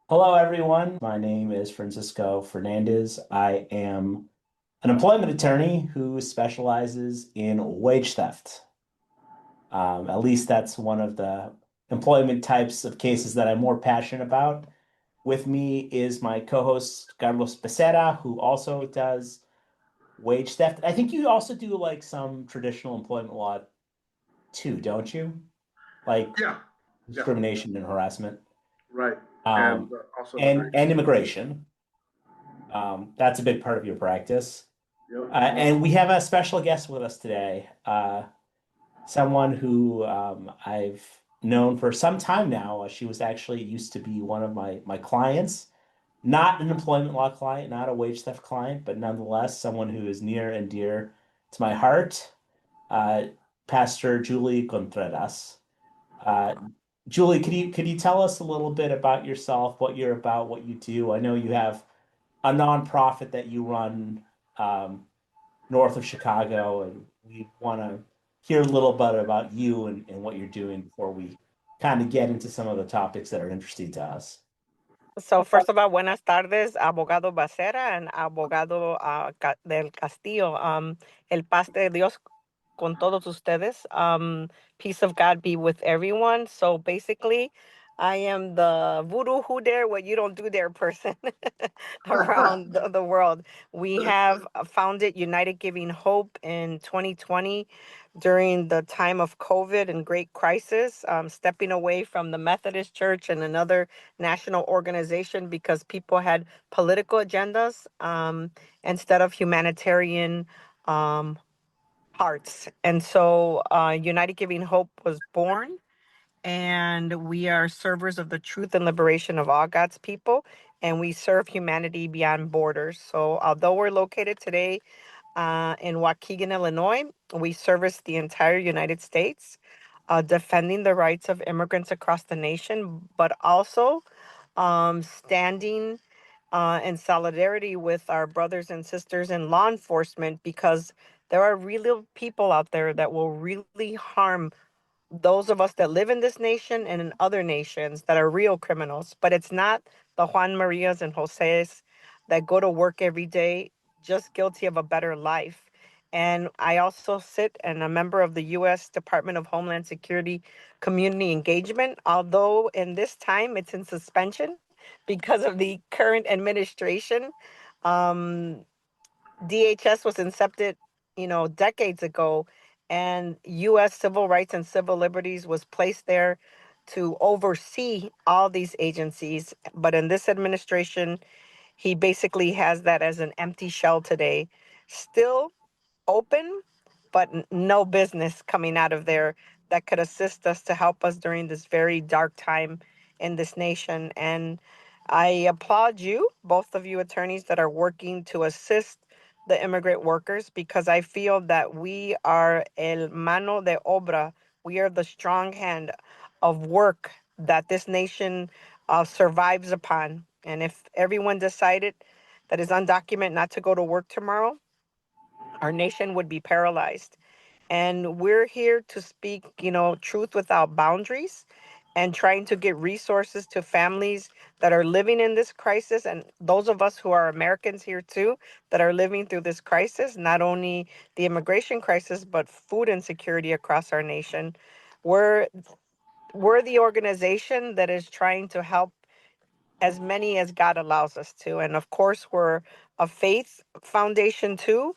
Hello, everyone. My name is Francisco Fernandez. I am an employment attorney who specializes in wage theft. At least that's one of the employment types of cases that I'm more passionate about. With me is my co-host Carlos Becerra, who also does wage theft. I think you also do like some traditional employment law too, don't you? Like Yeah, yeah, discrimination and harassment, right. And um, also and immigration. immigration. That's a big part of your practice. Yep, yep. And we have a special guest with us today, someone who I've known for some time now. She was actually used to be one of my clients, not an employment law client, not a wage theft client, but nonetheless someone who is near and dear to my heart. Uh, Pastor Julie Contreras. Uh, Julie, could you tell us a little bit about yourself, what you're about, what you do? I know you have a nonprofit that you run north of Chicago, and we want to hear a little bit about you and what you're doing before we kind of get into some of the topics that are interesting to us. So first of all, buenas tardes, abogado Bacera and abogado del Castillo. El paz de Dios con todos ustedes. Peace of God be with everyone. So basically, I am the voodoo who dare what you don't do there person around the world. We have founded United Giving Hope in 2020 during the time of COVID and great crisis, stepping away from the Methodist Church and another national organization because people had political agendas instead of humanitarian um, hearts. And so United Giving Hope was born, and we are servers of the truth and liberation of all God's people, and we serve humanity beyond borders. So although we're located today in Waukegan, Illinois, we service the entire United States, defending the rights of immigrants across the nation, but also standing in solidarity with our brothers and sisters in law enforcement because there are real people out there that will really harm those of us that live in this nation and in other nations that are real criminals. But it's not the Juan Marias and Jose's that go to work every day just guilty of a better life. And I also sit and a member of the U.S. Department of Homeland Security Community Engagement, although in this time it's in suspension because of the current administration. Um, DHS was incepted, decades ago, and U.S. civil rights and civil liberties was placed there to oversee all these agencies. But in this administration, he basically has that as an empty shell today. Still open, but no business coming out of there that could assist us to help us during this very dark time in this nation. And I applaud you, both of you attorneys that are working to assist the immigrant workers, because I feel that we are el mano de obra. We are the strong hand of work that this nation survives upon. And if everyone decided that is undocumented not to go to work tomorrow, our nation would be paralyzed. And we're here to speak, truth without boundaries and trying to get resources to families that are living in this crisis, and those of us who are Americans here too that are living through this crisis, not only the immigration crisis, but food insecurity across our nation. We're we're the organization that is trying to help as many as God allows us to. And of course, we're a faith foundation too.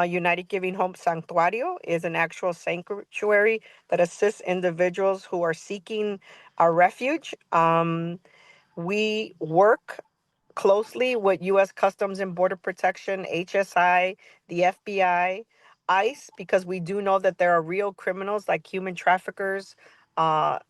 United Giving Hope Sanctuario is an actual sanctuary that assists individuals who are seeking a refuge. We work closely with U.S. Customs and Border Protection, HSI, the FBI, ICE, because we do know that there are real criminals like human traffickers,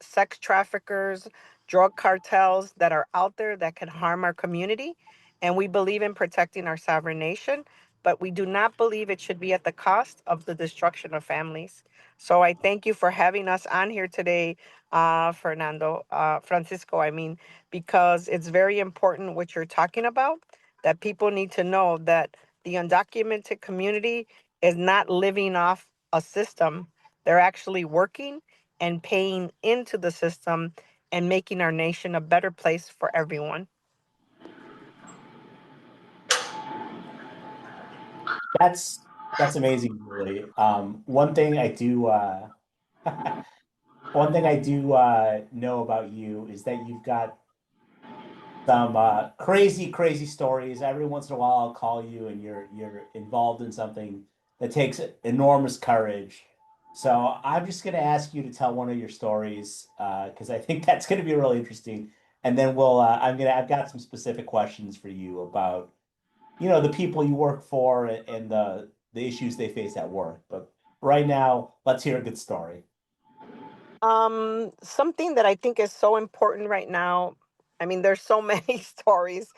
sex traffickers, drug cartels that are out there that can harm our community. And we believe in protecting our sovereign nation, but we do not believe it should be at the cost of the destruction of families. So I thank you for having us on here today, Francisco, I mean, because it's very important what you're talking about, that people need to know that the undocumented community is not living off a system. They're actually working and paying into the system and making our nation a better place for everyone. That's amazing, Julie. One thing I do one thing I do know about you is that you've got some crazy stories. Every once in a while, I'll call you and you're involved in something that takes enormous courage. So I'm just going to ask you to tell one of your stories because I think that's going to be really interesting. And then I've got some specific questions for you about, the people you work for and the issues they face at work. But right now, let's hear a good story. Something that I think is so important right now. I mean, there's so many stories.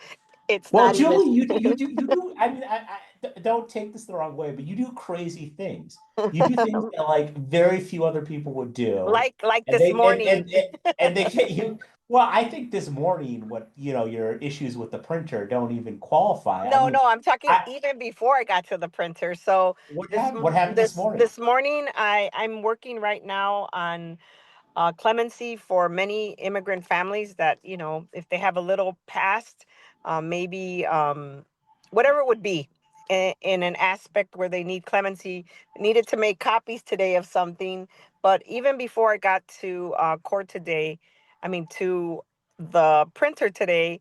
It's Well, not even. Julie, you do. I mean, don't take this the wrong way, but you do crazy things. You do things that like very few other people would do, like and this they morning. and they get you. Well, I think this morning, your issues with the printer don't even qualify. I No, mean, no, I'm talking I even before I got to the printer. So what happened this morning? this morning, I'm working right now on clemency for many immigrant families that, if they have a little past, maybe whatever it would be, in an aspect where they need clemency, needed to make copies today of something. But even before I got to court today, I mean, to the printer today,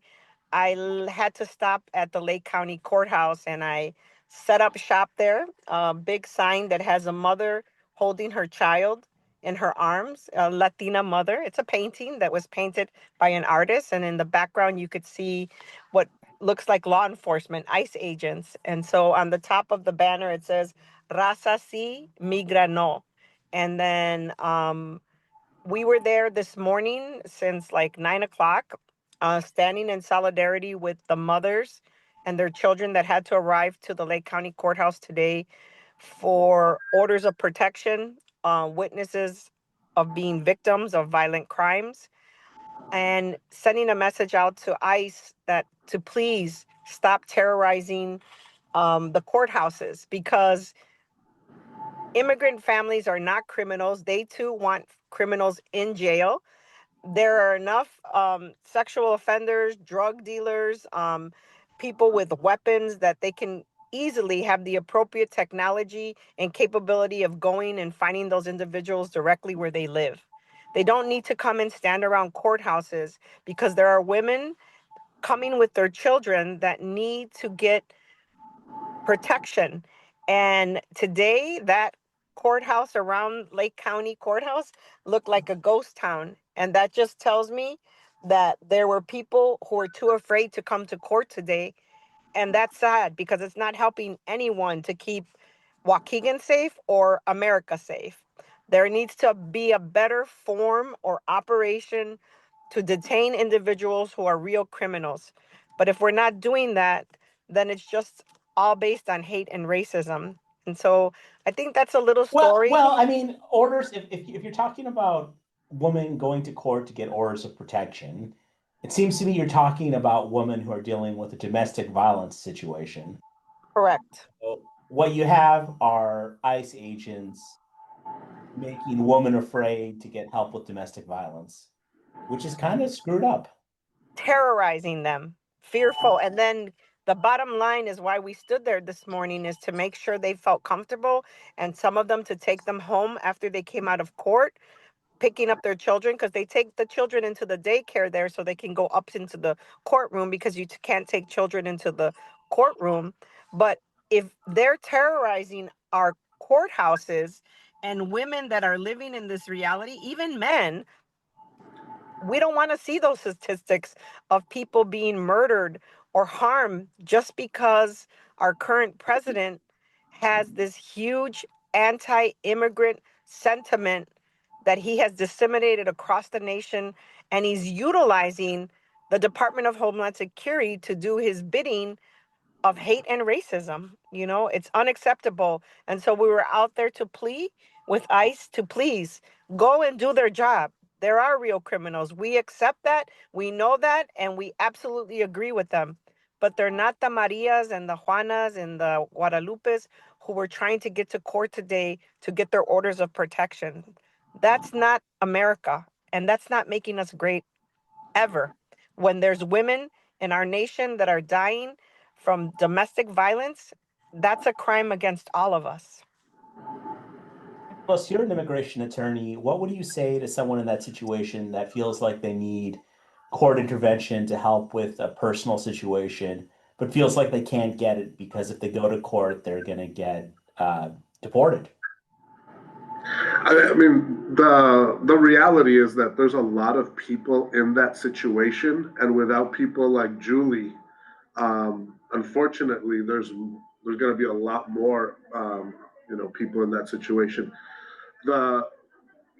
had to stop at the Lake County Courthouse and I set up shop there. A big sign that has a mother holding her child in her arms, a Latina mother. It's a painting that was painted by an artist. And in the background, you could see what looks like law enforcement, ICE agents. And so on the top of the banner, it says, Raza sí, migra no. And then we were there this morning since like 9 o'clock, standing in solidarity with the mothers and their children that had to arrive to the Lake County Courthouse today for orders of protection, witnesses of being victims of violent crimes, and sending a message out to ICE that to please stop terrorizing the courthouses, because immigrant families are not criminals. They too want criminals in jail. There are enough sexual offenders, drug dealers, people with weapons that they can easily have the appropriate technology and capability of going and finding those individuals directly where they live. They don't need to come and stand around courthouses because there are women coming with their children that need to get protection. And today, that courthouse around Lake County Courthouse looked like a ghost town. And that just tells me that there were people who were too afraid to come to court today. And that's sad because it's not helping anyone to keep Waukegan safe or America safe. There needs to be a better form or operation to detain individuals who are real criminals. But if we're not doing that, then it's just all based on hate and racism. And so I think that's a little story. Well, I mean, orders. If you're talking about women going to court to get orders of protection, it seems to me you're talking about women who are dealing with a domestic violence situation. Correct. So what you have are ICE agents making women afraid to get help with domestic violence, which is kind of screwed up. Terrorizing them, fearful. And then the bottom line is why we stood there this morning is to make sure they felt comfortable, and some of them to take them home after they came out of court, picking up their children, because they take the children into the daycare there so they can go up into the courtroom, because you can't take children into the courtroom. But if they're terrorizing our courthouses and women that are living in this reality, even men, we don't want to see those statistics of people being murdered or harmed just because our current president has this huge anti-immigrant sentiment that he has disseminated across the nation, and he's utilizing the Department of Homeland Security to do his bidding of hate and racism. It's unacceptable. And so we were out there to plea with ICE to please go and do their job. There are real criminals. We accept that. We know that. And we absolutely agree with them. But they're not the Marias and the Juanas and the Guadalupes who were trying to get to court today to get their orders of protection. That's not America. And that's not making us great ever. When there's women in our nation that are dying from domestic violence, that's a crime against all of us. Plus, you're an immigration attorney. What would you say to someone in that situation that feels like they need court intervention to help with a personal situation, but feels like they can't get it because if they go to court, they're going to get deported? I mean, the reality is that there's a lot of people in that situation, and without people like Julie, unfortunately, there's going to be a lot more, people in that situation. The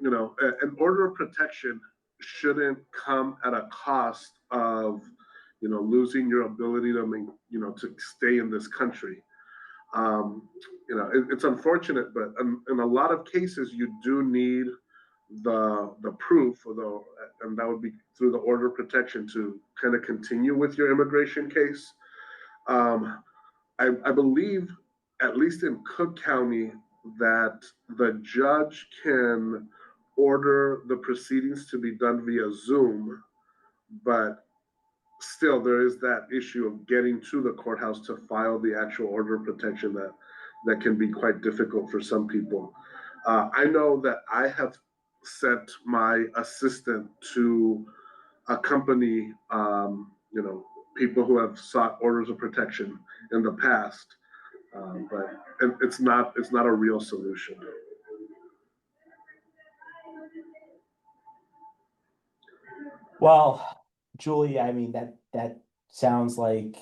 An order of protection shouldn't come at a cost of, losing your ability to stay in this country. It's unfortunate, but in a lot of cases, you do need the proof, and that would be through the order of protection to kind of continue with your immigration case. Um, I believe, at least in Cook County, that the judge can order the proceedings to be done via Zoom, but still there is that issue of getting to the courthouse to file the actual order of protection that can be quite difficult for some people. I know that I have sent my assistant to accompany, people who have sought orders of protection in the past, but it's not a real solution. Well, Julie, I mean that sounds like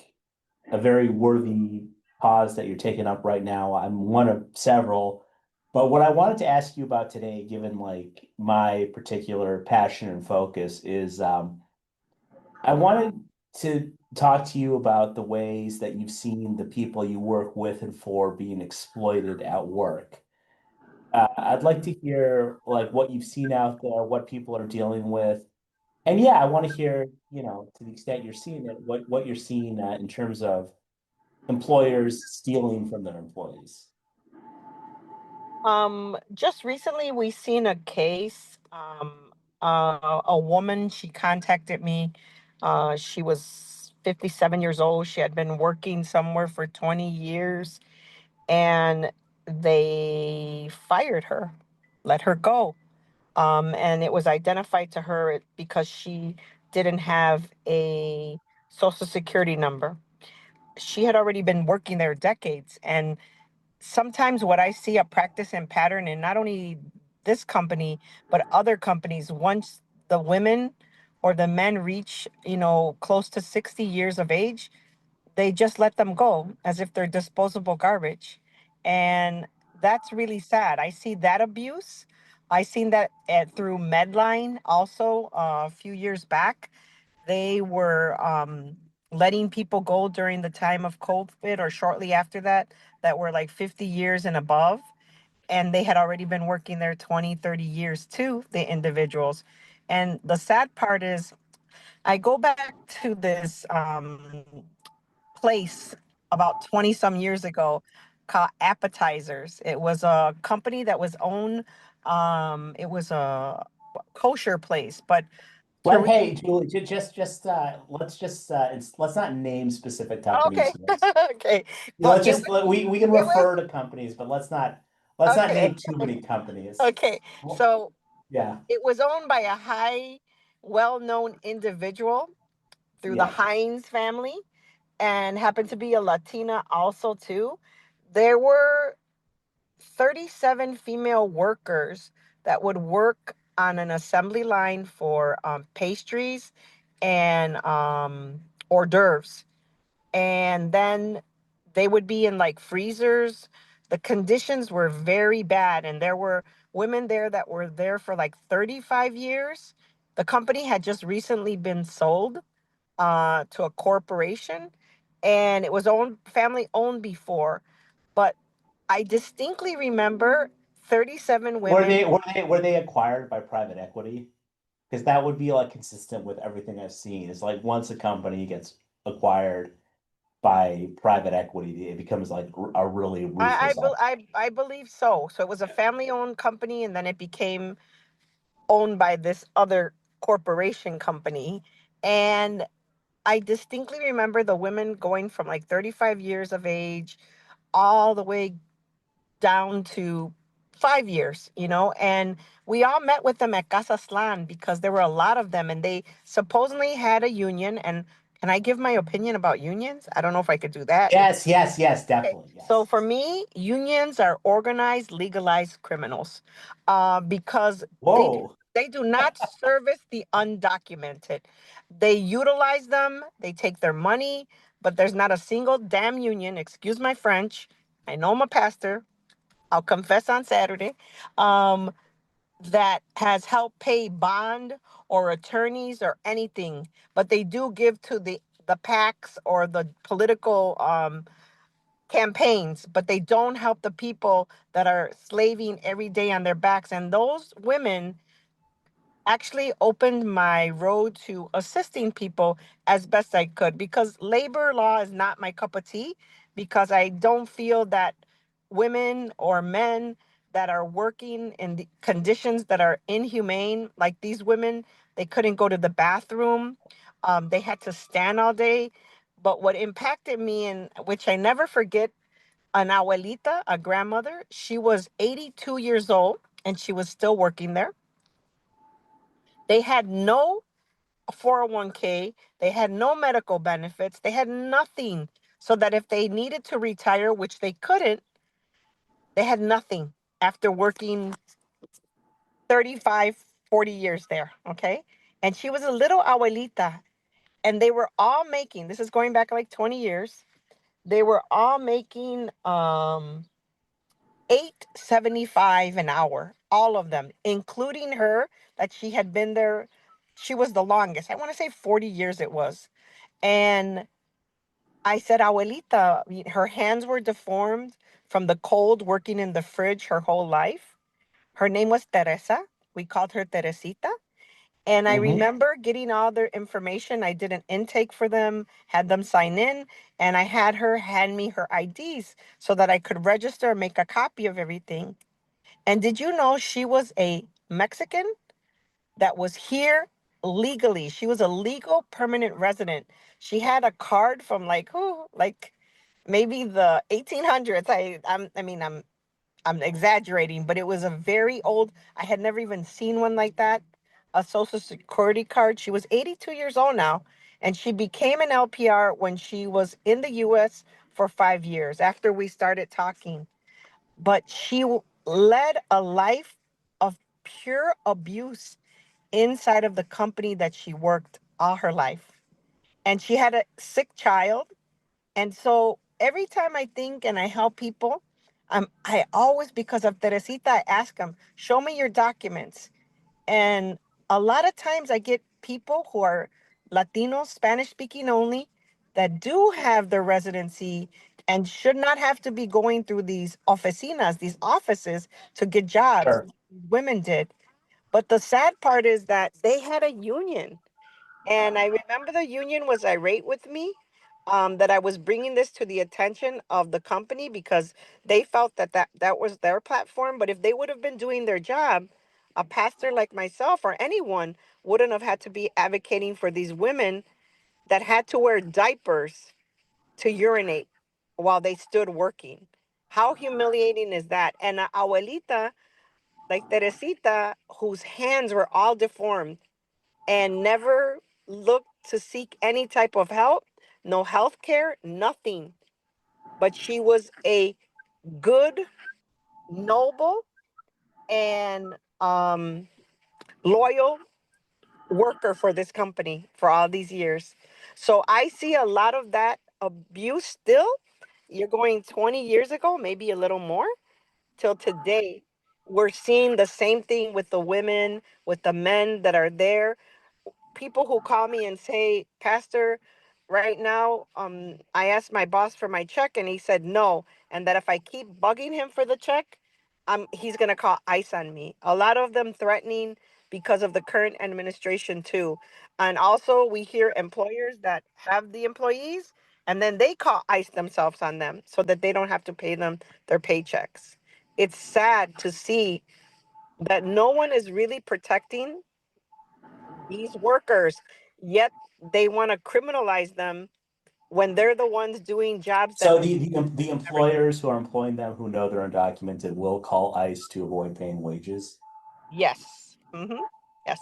a very worthy cause that you're taking up right now. I'm one of several. But what I wanted to ask you about today, given like my particular passion and focus, is I wanted to talk to you about the ways that you've seen the people you work with and for being exploited at work. I'd like to hear like what you've seen out there, what people are dealing with. And yeah, I want to hear, to the extent you're seeing it, what you're seeing in terms of employers stealing from their employees. Just recently we seen a case. A woman, she contacted me. She was 57 years old. She had been working somewhere for 20 years and they fired her, let her go. And it was identified to her because she didn't have a social security number. She had already been working there decades, and sometimes what I see a practice and pattern in not only this company but other companies, once the women or the men reach, close to 60 years of age, they just let them go as if they're disposable garbage. And that's really sad. I see that abuse. I seen that through Medline also a few years back. They were letting people go during the time of COVID or shortly after that were like 50 years and above. And they had already been working there 20, 30 years too, the individuals. And the sad part is, I go back to this place about 20 some years ago called Appetizers. It was a company that was owned, it was a kosher place, but to Hey, really, Julie, let's not name specific okay, companies. okay, but Let's it just was, we can it was, refer to companies, but let's not okay, name too many companies. okay. Well, So yeah, it was owned by a high, well-known individual through the yeah. Hines family and happened to be a Latina also too. There were 37 female workers that would work on an assembly line for pastries and hors d'oeuvres. And then they would be in like freezers. The conditions were very bad. And there were women there that were there for like 35 years. The company had just recently been sold to a corporation, and it was owned family owned before. But I distinctly remember 37 Were women. they acquired by private equity? Because that would be like consistent with everything I've seen. Is like once a company gets acquired by private equity, it becomes like a really ruthless op. I believe so. So it was a family owned company, and then it became owned by this other corporation company. And I distinctly remember the women going from like 35 years of age all the way down to 5 years, and we all met with them at Casa Slan because there were a lot of them and they supposedly had a union. And can I give my opinion about unions? I don't know if I could do that. Yes, yes, yes, Okay. definitely. So Yes. for me, unions are organized, legalized criminals, because Whoa. they do not service the undocumented. They utilize them, they take their money, but there's not a single damn union, excuse my French. I know I'm a pastor. I'll confess on Saturday, um, that has helped pay bond or attorneys or anything, but they do give to the PACs or the political campaigns, but they don't help the people that are slaving every day on their backs. And those women actually opened my road to assisting people as best I could, because labor law is not my cup of tea, because I don't feel that women or men that are working in the conditions that are inhumane, like these women, they couldn't go to the bathroom. They had to stand all day. But what impacted me, and which I never forget, an abuelita, a grandmother, she was 82 years old and she was still working there. They had no 401k, they had no medical benefits, they had nothing. So that if they needed to retire, which they couldn't, they had nothing after working 35, 40 years there. Okay. And she was a little abuelita, and they were all making, this is going back like 20 years, they were all making 8.75 an hour, all of them, including her, that she had been there. She was the longest. I want to say 40 years it was. And I said, Abuelita, her hands were deformed from the cold working in the fridge her whole life. Her name was Teresa. We called her Teresita. And I Hmm. remember getting all their information. I did an intake for them, had them sign in, and I had her hand me her IDs so that I could register and make a copy of everything. And did you know she was a Mexican that was here legally? She was a legal permanent resident. She had a card from like who, like maybe the 1800s. I'm exaggerating, but it was a very old. I had never even seen one like that. A social security card. She was 82 years old now, and she became an LPR when she was in the U.S. for 5 years after we started talking. But she led a life of pure abuse inside of the company that she worked all her life. And she had a sick child. And so every time I think and I help people, I always, because of Teresita, I ask them, show me your documents. And a lot of times I get people who are Latinos, Spanish speaking only, that do have their residency and should not have to be going through these oficinas, these offices to get jobs. Sure. Women did. But the sad part is that they had a union. And I remember the union was irate with me, that I was bringing this to the attention of the company because they felt that was their platform. But if they would have been doing their job, a pastor like myself or anyone wouldn't have had to be advocating for these women that had to wear diapers to urinate while they stood working. How humiliating is that? And a abuelita like Teresita, whose hands were all deformed and never looked to seek any type of help, no health care, nothing. But she was a good, noble, and loyal worker for this company for all these years. So I see a lot of that abuse still. You're going 20 years ago, maybe a little more, till today. We're seeing the same thing with the women, with the men that are there. People who call me and say, Pastor, right now, I asked my boss for my check and he said no. And that if I keep bugging him for the check, he's going to call ICE on me. A lot of them threatening because of the current administration, too. And also, we hear employers that have the employees and then they call ICE themselves on them so that they don't have to pay them their paychecks. It's sad to see that no one is really protecting these workers, yet they want to criminalize them when they're the ones doing jobs that So the employers who are employing them who know they're undocumented will call ICE to avoid paying wages. yes. Yes.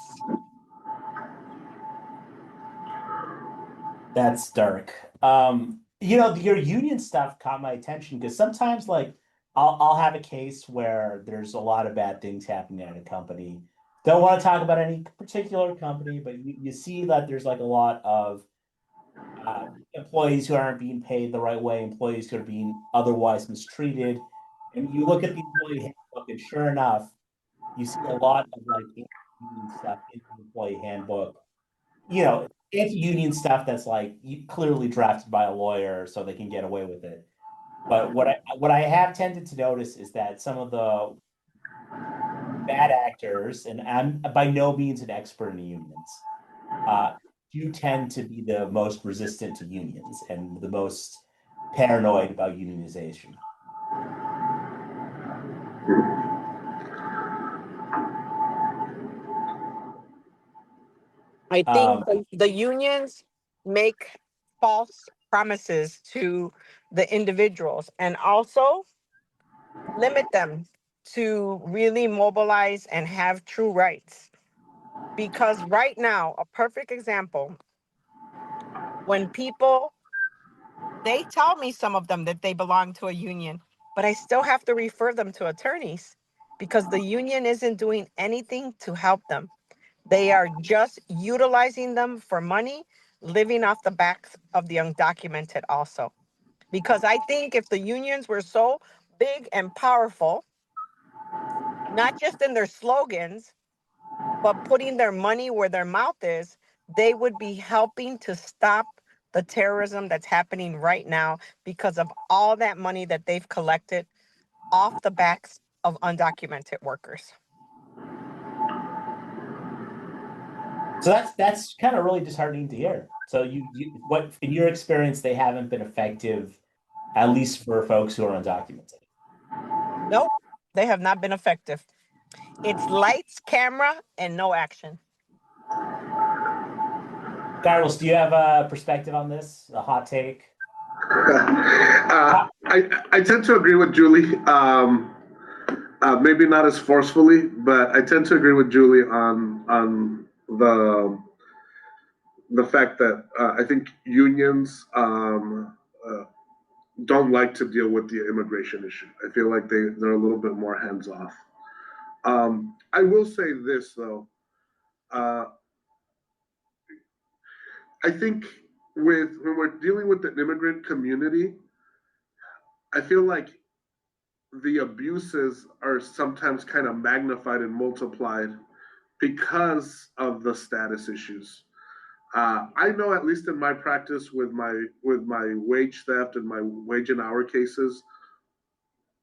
That's dark. Your union stuff caught my attention because sometimes like I'll have a case where there's a lot of bad things happening at a company. Don't want to talk about any particular company, but you see that there's like a lot of employees who aren't being paid the right way, employees who are being otherwise mistreated. And you look at the employee handbook, and sure enough, you see a lot of like union stuff in the employee handbook. Anti-union stuff that's like clearly drafted by a lawyer so they can get away with it. But what I have tended to notice is that some of the bad actors, and I'm by no means an expert in unions, uh, do tend to be the most resistant to unions and the most paranoid about unionization. I think Um, the unions make false promises to the individuals and also limit them to really mobilize and have true rights. Because right now, a perfect example, when people, they tell me, some of them, that they belong to a union, but I still have to refer them to attorneys because the union isn't doing anything to help them. They are just utilizing them for money, living off the backs of the undocumented also. Because I think if the unions were so big and powerful, not just in their slogans, but putting their money where their mouth is, they would be helping to stop the terrorism that's happening right now because of all that money that they've collected off the backs of undocumented workers. so that's kind of really disheartening to hear. So what in your experience they haven't been effective, at least for folks who are undocumented. Nope, they have not been effective. It's lights, camera, and no action. Carlos, do you have a perspective on this? A hot take? I tend to agree with Julie. Maybe not as forcefully, but I tend to agree with Julie on the fact that I think unions don't like to deal with the immigration issue. I feel like they're a little bit more hands off. I will say this though. Uh, I think when we're dealing with the immigrant community, I feel like the abuses are sometimes kind of magnified and multiplied because of the status issues. I know, at least in my practice with my wage theft and my wage and hour cases,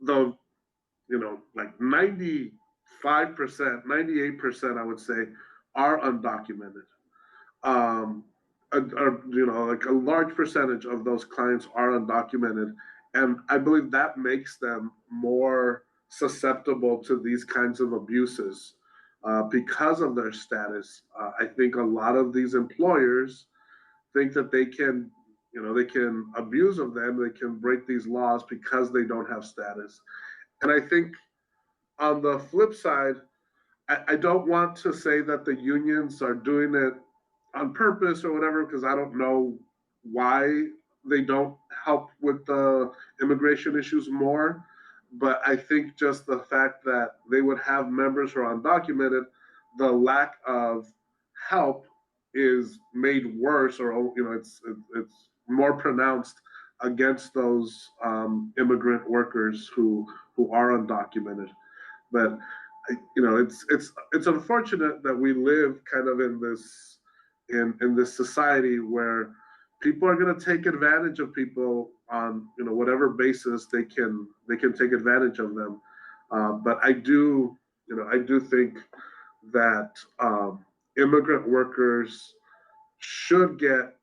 the like 95%, 98%, I would say, are undocumented. Um, like a large percentage of those clients are undocumented, and I believe that makes them more susceptible to these kinds of abuses because of their status. I think a lot of these employers think that they can abuse of them, they can break these laws because they don't have status. And I think on the flip side, I don't want to say that the unions are doing it on purpose or whatever, because I don't know why they don't help with the immigration issues more. But I think just the fact that they would have members who are undocumented, the lack of help is made worse, or it's more pronounced against those immigrant workers who are undocumented. But it's unfortunate that we live kind of in this society where people are going to take advantage of people on whatever basis they can take advantage of them. But I do think that immigrant workers should get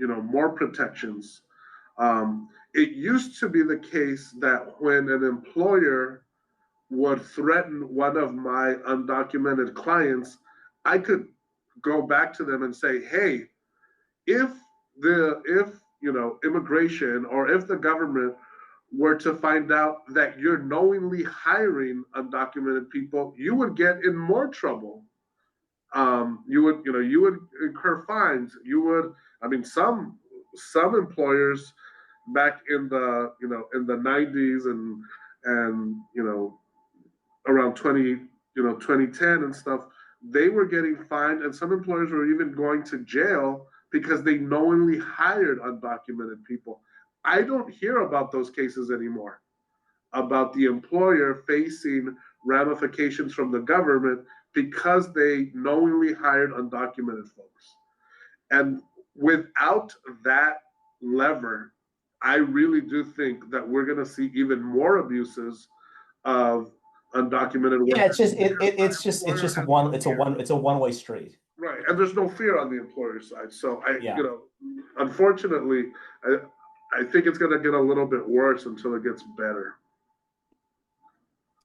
more protections. It used to be the case that when an employer would threaten one of my undocumented clients, I could go back to them and say, "Hey, if immigration, or if the government were to find out that you're knowingly hiring undocumented people, you would get in more trouble. You would incur fines. I mean, some employers back in the 90s and around 2010 and stuff, they were getting fined, and some employers were even going to jail because they knowingly hired undocumented people. I don't hear about those cases anymore, about the employer facing ramifications from the government because they knowingly hired undocumented folks. And without that lever, I really do think that we're going to see even more abuses of undocumented workers. Yeah, it's a one-way street. Right, and there's no fear on the employer side. So Yeah. Unfortunately, I think it's going to get a little bit worse until it gets better.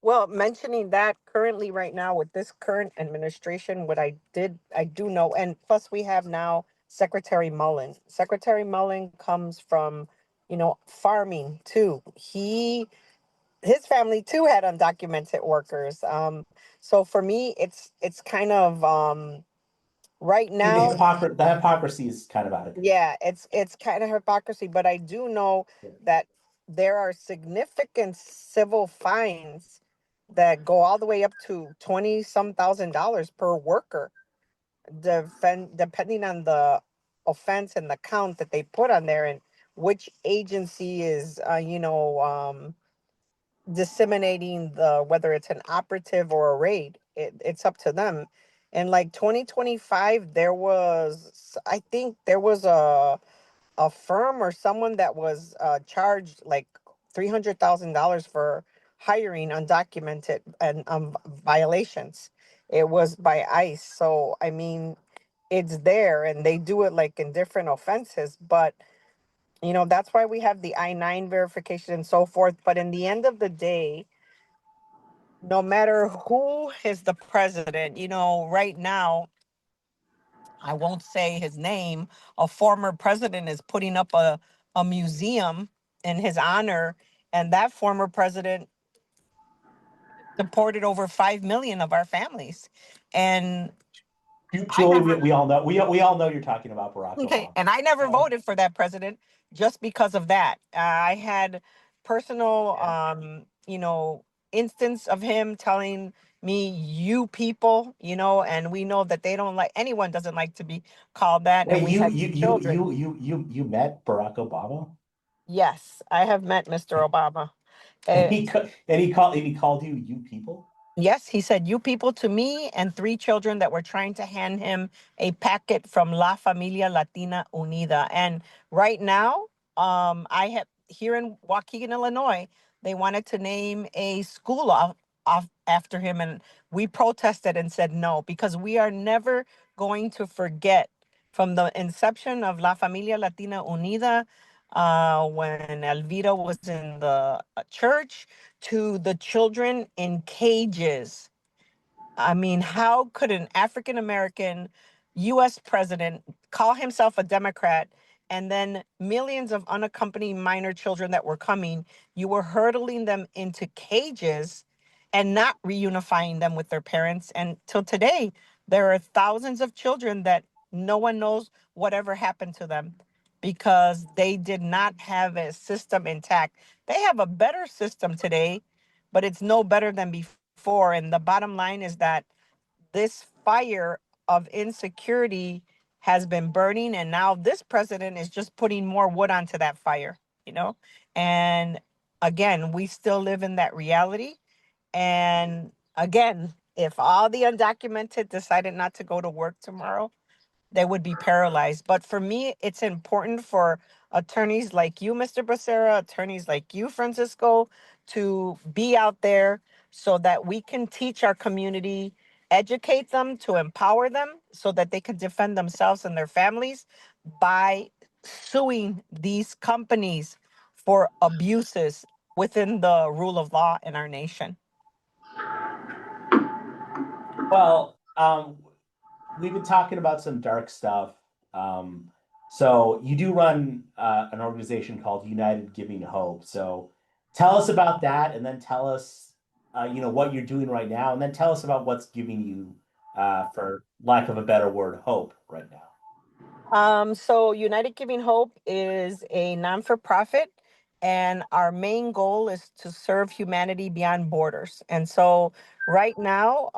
Well, mentioning that currently right now with this current administration, I do know, and plus we have now Secretary Mullen. Secretary Mullen comes from, farming too. His family too had undocumented workers. So for me, it's kind of right now. The hypocrisy is kind of out of control. Yeah, it's kind of hypocrisy, but I do know that there are significant civil fines that go all the way up to 20 some $1,000s per worker, depending on the offense and the count that they put on there and which agency is disseminating whether it's an operative or a raid. It's up to them. And like 2025, I think there was a firm or someone that was charged like $300,000 for hiring undocumented and violations. It was by ICE. So I mean, it's there, and they do it like in different offenses, but that's why we have the I-9 verification and so forth. But in the end of the day, no matter who is the president, right now, I won't say his name, a former president is putting up a museum in his honor, and that former president deported over 5 million of our families. And Julie, we all know you're talking about Barack okay, Obama. and I never voted for that president just because of that. I had personal, instance of him telling me, "You people," and we know that anyone doesn't like to be called that. And Wait, we had children. you met Barack Obama? Yes, I have met Mr. Obama. And Uh, he called you people? Yes, he said, "You people" to me and three children that were trying to hand him a packet from La Familia Latina Unida. And right now, I have here in Waukegan, Illinois, they wanted to name a school off after him. And we protested and said no, because we are never going to forget from the inception of La Familia Latina Unida, when Elvira was in the church, to the children in cages. I mean, how could an African American US president call himself a Democrat, and then millions of unaccompanied minor children that were coming, you were hurtling them into cages and not reunifying them with their parents? And till today, there are thousands of children that no one knows whatever happened to them because they did not have a system intact. They have a better system today, but it's no better than before. And the bottom line is that this fire of insecurity has been burning, and now this president is just putting more wood onto that fire, you know? And again, we still live in that reality. And again, if all the undocumented decided not to go to work tomorrow, they would be paralyzed. But for me, it's important for attorneys like you, Mr. Becerra, attorneys like you, Francisco, to be out there so that we can teach our community, educate them, to empower them so that they can defend themselves and their families by suing these companies for abuses within the rule of law in our nation. Well, we've been talking about some dark stuff. So you do run an organization called United Giving Hope. So tell us about that, and then tell us, what you're doing right now, and then tell us about what's giving you, for lack of a better word, hope right now. So United Giving Hope is a non-for-profit, and our main goal is to serve humanity beyond borders. And so right now,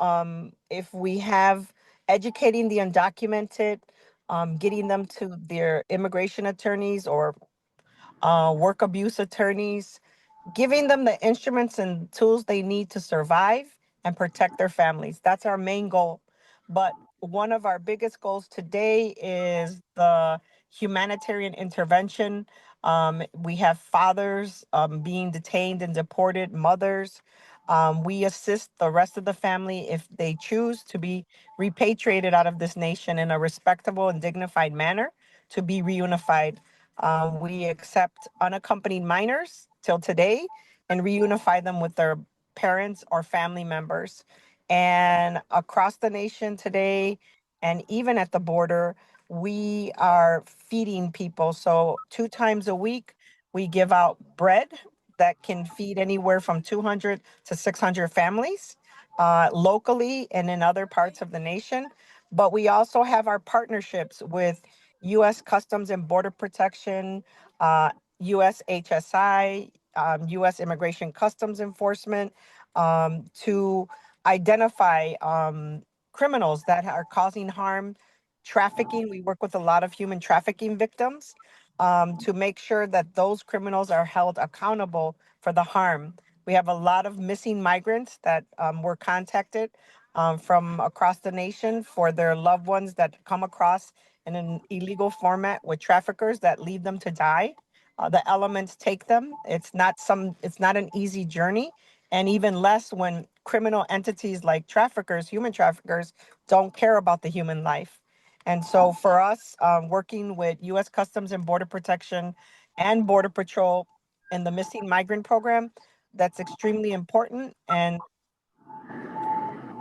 if we have educating the undocumented, getting them to their immigration attorneys or work abuse attorneys, giving them the instruments and tools they need to survive and protect their families. That's our main goal. But one of our biggest goals today is the humanitarian intervention. We have fathers being detained and deported, mothers. We assist the rest of the family if they choose to be repatriated out of this nation in a respectable and dignified manner to be reunified. We accept unaccompanied minors till today and reunify them with their parents or family members. And across the nation today, and even at the border, we are feeding people. So 2 times a week, we give out bread that can feed anywhere from 200 to 600 families locally and in other parts of the nation. But we also have our partnerships with U.S. Customs and Border Protection, U.S. HSI, U.S. Immigration Customs Enforcement, to identify criminals that are causing harm, trafficking. We work with a lot of human trafficking victims to make sure that those criminals are held accountable for the harm. We have a lot of missing migrants that were contacted from across the nation for their loved ones that come across in an illegal format with traffickers that leave them to die. The elements take them. It's not an easy journey, and even less when criminal entities like traffickers, human traffickers, don't care about the human life. And so for us, working with U.S. Customs and Border Protection and Border Patrol in the Missing Migrant Program, that's extremely important. And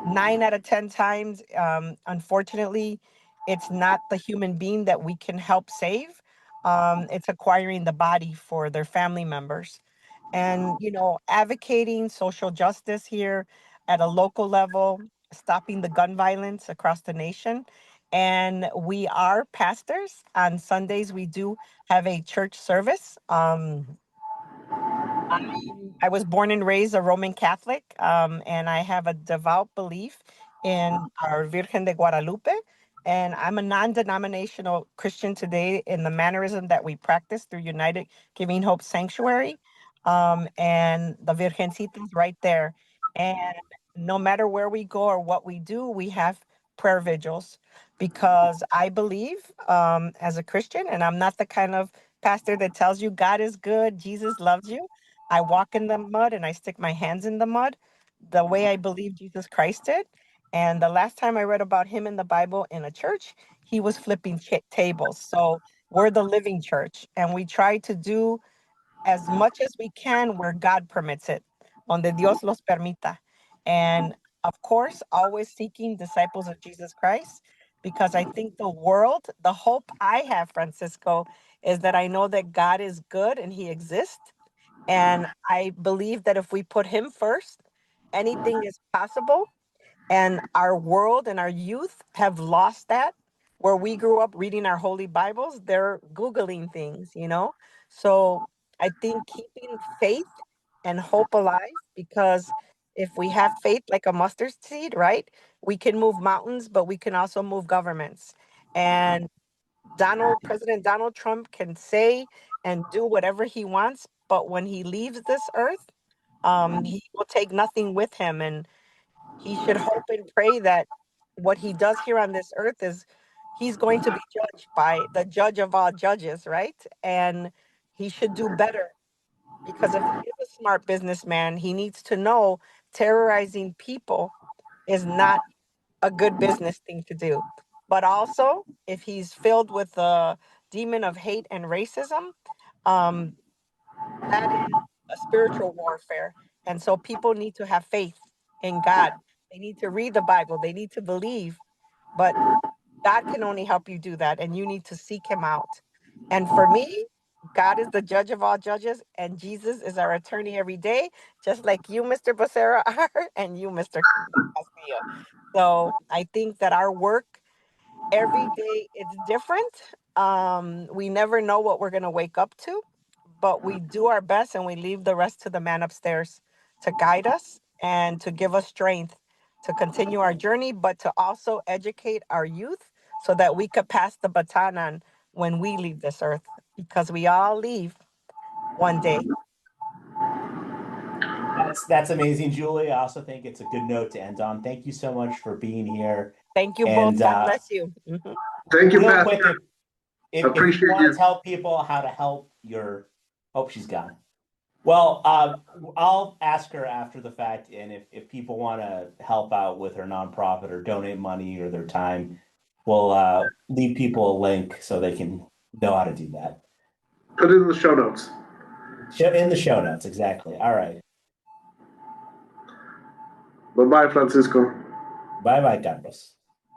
9 out of 10 times, unfortunately, it's not the human being that we can help save. It's acquiring the body for their family members. And, advocating social justice here at a local level, stopping the gun violence across the nation. And we are pastors. On Sundays, we do have a church service. I was born and raised a Roman Catholic, and I have a devout belief in our Virgen de Guadalupe. And I'm a non-denominational Christian today in the mannerism that we practice through United Giving Hope Sanctuary. And the Virgencita's right there. And no matter where we go or what we do, we have prayer vigils because I believe, as a Christian, and I'm not the kind of pastor that tells you God is good, Jesus loves you. I walk in the mud and I stick my hands in the mud the way I believe Jesus Christ did. And the last time I read about him in the Bible in a church, he was flipping tables. So we're the living church, and we try to do as much as we can where God permits it, donde Dios los permita. And of course, always seeking disciples of Jesus Christ, because I think the hope I have, Francisco, is that I know that God is good and he exists, and I believe that if we put him first, anything is possible. And our world and our youth have lost that. Where we grew up reading our holy Bibles, they're Googling things. So I think keeping faith and hope alive, because if we have faith like a mustard seed, right, we can move mountains, but we can also move governments. And President Donald Trump can say and do whatever he wants, but when he leaves this earth, he will take nothing with him, and he should hope and pray that what he does here on this earth is he's going to be judged by the judge of all judges, right? And he should do better, because if he is a smart businessman, he needs to know terrorizing people is not a good business thing to do. But also, if he's filled with the demon of hate and racism, um, that is a spiritual warfare. And so people need to have faith in God. They need to read the Bible. They need to believe. But God can only help you do that, and you need to seek him out. And for me, God is the judge of all judges, and Jesus is our attorney every day, just like you, Mr. Becerra, are, and you, Mr. Castillo. So I think that our work every day it's different. We never know what we're going to wake up to, but we do our best and we leave the rest to the man upstairs to guide us and to give us strength to continue our journey, but to also educate our youth so that we could pass the baton on when we leave this earth, because we all leave one day. That's amazing, Julie. I also think it's a good note to end on. Thank you so much for being here. Thank you both. And God bless you. Mhm. Thank you, real Pastor. quick, if you Appreciate want you. to tell people how to help your, oh, she's gone. Well, I'll ask her after the fact, and if people want to help out with her nonprofit or donate money or their time, we'll leave people a link so they can know how to do that. Put it in the show notes. In the show notes, exactly. All right. Bye-bye, Francisco. Bye bye, Carlos.